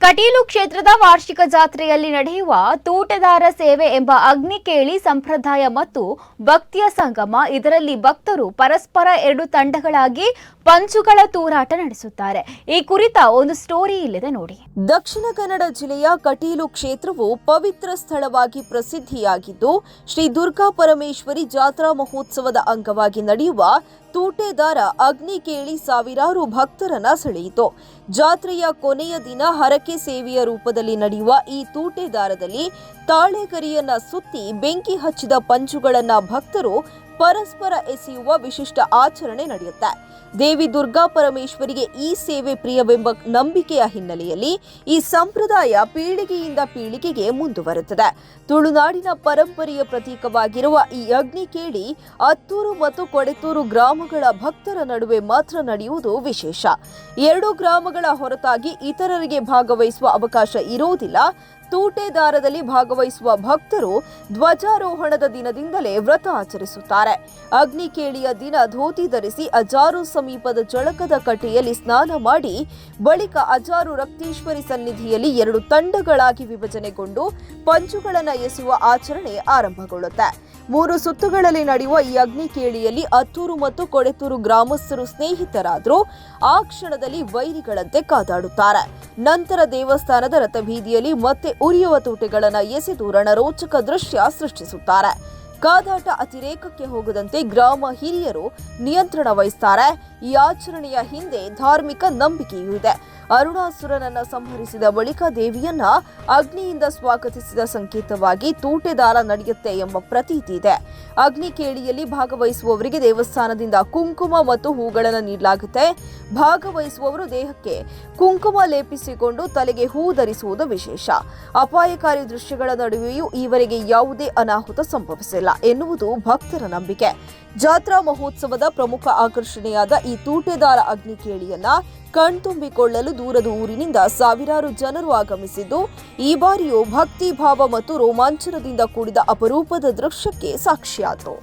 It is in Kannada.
ಕಟೀಲು ಕ್ಷೇತ್ರದ ವಾರ್ಷಿಕ ಜಾತ್ರೆಯಲ್ಲಿ ನಡೆಯುವ ತೂಟದಾರ ಸೇವೆ ಎಂಬ ಅಗ್ನಿಕೇಳಿ ಸಂಪ್ರದಾಯ ಮತ್ತು ಭಕ್ತಿಯ ಸಂಗಮ. ಇದರಲ್ಲಿ ಭಕ್ತರು ಪರಸ್ಪರ ಎರಡು ತಂಡಗಳಾಗಿ ಪಂಚುಗಳ ತೂರಾಟ ನಡೆಸುತ್ತಾರೆ. ಈ ಕುರಿತ ಒಂದು ಸ್ಟೋರಿ ಇಲ್ಲಿದೆ ನೋಡಿ. ದಕ್ಷಿಣ ಕನ್ನಡ ಜಿಲ್ಲೆಯ ಕಟೀಲು ಕ್ಷೇತ್ರವು ಪವಿತ್ರ ಸ್ಥಳವಾಗಿ ಪ್ರಸಿದ್ಧಿಯಾಗಿದ್ದು, ಶ್ರೀ ದುರ್ಗಾ ಪರಮೇಶ್ವರಿ ಜಾತ್ರಾ ಮಹೋತ್ಸವದ ಅಂಗವಾಗಿ ನಡೆಯುವ ತೂಟೆದಾರ ಅಗ್ನಿಕೇಳಿ ಸಾವಿರಾರು ಭಕ್ತರನ್ನ ಸೆಳೆಯಿತು. ಜಾತ್ರೆಯ ಕೊನೆಯ ದಿನ ಹರಕೆ ಸೇವೆಯ ರೂಪದಲ್ಲಿ ನಡೆಯುವ ಈ ತೂಟೆದಾರದಲ್ಲಿ ತಾಳೆಗರಿಯನ್ನ ಸುತ್ತಿ ಬೆಂಕಿ ಹಚ್ಚಿದ ಪಂಚುಗಳನ್ನ ಭಕ್ತರು ಪರಸ್ಪರ ಎಸೆಯುವ ವಿಶಿಷ್ಟ ಆಚರಣೆ ನಡೆಯುತ್ತೆ. ದೇವಿ ದುರ್ಗಾ ಪರಮೇಶ್ವರಿಗೆ ಈ ಸೇವೆ ಪ್ರಿಯವೆಂಬ ನಂಬಿಕೆಯ ಹಿನ್ನೆಲೆಯಲ್ಲಿ ಈ ಸಂಪ್ರದಾಯ ಪೀಳಿಗೆಯಿಂದ ಪೀಳಿಗೆಗೆ ಮುಂದುವರೆದಿದೆ. ತುಳುನಾಡಿನ ಪರಂಪರೆಯ ಪ್ರತೀಕವಾಗಿರುವ ಈ ಅಗ್ನಿಕೇಳಿ ಅತ್ತೂರು ಮತ್ತು ಕೊಡೆತೂರು ಗ್ರಾಮಗಳ ಭಕ್ತರ ನಡುವೆ ಮಾತ್ರ ನಡೆಯುವುದು ವಿಶೇಷ. ಎರಡು ಗ್ರಾಮಗಳ ಹೊರತಾಗಿ ಇತರರಿಗೆ ಭಾಗವಹಿಸುವ ಅವಕಾಶ ಇರುವುದಿಲ್ಲ. ತೂಟೆದಾರದಲ್ಲಿ ಭಾಗವಹಿಸುವ ಭಕ್ತರು ಧ್ವಜಾರೋಹಣದ ದಿನದಿಂದಲೇ ವ್ರತ ಆಚರಿಸುತ್ತಾರೆ. ಅಗ್ನಿಕೇಳಿಯ ದಿನ ಧೋತಿ ಧರಿಸಿ ಅಜಾರು ಸಮೀಪದ ಜಳಕದ ಕಟ್ಟೆಯಲ್ಲಿ ಸ್ನಾನ ಮಾಡಿ ಬಳಿಕ ಅಜಾರು ರಕ್ತೇಶ್ವರಿ ಸನ್ನಿಧಿಯಲ್ಲಿ ಎರಡು ತಂಡಗಳಾಗಿ ವಿಭಜನೆಗೊಂಡು ಪಂಚುಗಳನ್ನು ಎಸೆಯುವ ಆಚರಣೆ ಆರಂಭಗೊಳ್ಳುತ್ತೆ. 3 ಸುತ್ತುಗಳಲ್ಲಿ ನಡೆಯುವ ಈ ಅಗ್ನಿಕೇಳಿಯಲ್ಲಿ ಅತ್ತೂರು ಮತ್ತು ಕೊಡೆತೂರು ಗ್ರಾಮಸ್ಥರು ಸ್ನೇಹಿತರಾದರೂ ಆ ಕ್ಷಣದಲ್ಲಿ ವೈರಿಗಳಂತೆ ಕಾದಾಡುತ್ತಾರೆ. ನಂತರ ದೇವಸ್ಥಾನದ ರಥಬೀದಿಯಲ್ಲಿ ಮತ್ತೆ ಉರಿಯುವ ತೂಟೆಗಳನ್ನು ಎಸೆದು ರಣರೋಚಕ ದೃಶ್ಯ ಸೃಷ್ಟಿಸುತ್ತಾರೆ. ಕಾದಾಟ ಅತಿರೇಕಕ್ಕೆ ಹೋಗದಂತೆ ಗ್ರಾಮ ಹಿರಿಯರು ನಿಯಂತ್ರಣ ವಹಿಸುತ್ತಾರೆ. ಈ ಆಚರಣೆಯ ಹಿಂದೆ ಧಾರ್ಮಿಕ ನಂಬಿಕೆಯೂ ಇದೆ. ಅರುಣಾಸುರನನ್ನ ಸಂಹರಿಸಿದ ಬಳಿಕ ದೇವಿಯನ್ನ ಅಗ್ನಿಯಿಂದ ಸ್ವಾಗತಿಸಿದ ಸಂಕೇತವಾಗಿ ತೂಟೆದಾರ ನಡೆಯುತ್ತೆ ಎಂಬ ಪ್ರತೀತಿ ಇದೆ. ಅಗ್ನಿಕೇಳಿಯಲ್ಲಿ ಭಾಗವಹಿಸುವವರಿಗೆ ದೇವಸ್ಥಾನದಿಂದ ಕುಂಕುಮ ಮತ್ತು ಹೂಗಳನ್ನು ನೀಡಲಾಗುತ್ತೆ. ಭಾಗವಹಿಸುವವರು ದೇಹಕ್ಕೆ ಕುಂಕುಮ ಲೇಪಿಸಿಕೊಂಡು ತಲೆಗೆ ಹೂ ಧರಿಸುವುದು ವಿಶೇಷ. ಅಪಾಯಕಾರಿ ದೃಶ್ಯಗಳ ನಡುವೆಯೂ ಈವರೆಗೆ ಯಾವುದೇ ಅನಾಹುತ ಸಂಭವಿಸಿಲ್ಲ ಎನ್ನುವುದು ಭಕ್ತರ ನಂಬಿಕೆ. ಜಾತ್ರಾ ಮಹೋತ್ಸವದ ಪ್ರಮುಖ ಆಕರ್ಷಣೆಯಾದ ಈ ತೂಟೆದಾರ ಅಗ್ನಿಕೇಳಿಯನ್ನ ಕಣ್ತುಂಬಿಕೊಳ್ಳಲು ದೂರದ ಊರಿನಿಂದ ಸಾವಿರಾರು ಜನರು ಆಗಮಿಸಿದ್ದು, ಈ ಬಾರಿಯೂ ಭಕ್ತಿ ಭಾವ ಮತ್ತು ರೋಮಾಂಚನದಿಂದ ಕೂಡಿದ ಅಪರೂಪದ ದೃಶ್ಯಕ್ಕೆ ಸಾಕ್ಷಿಯಾದರು.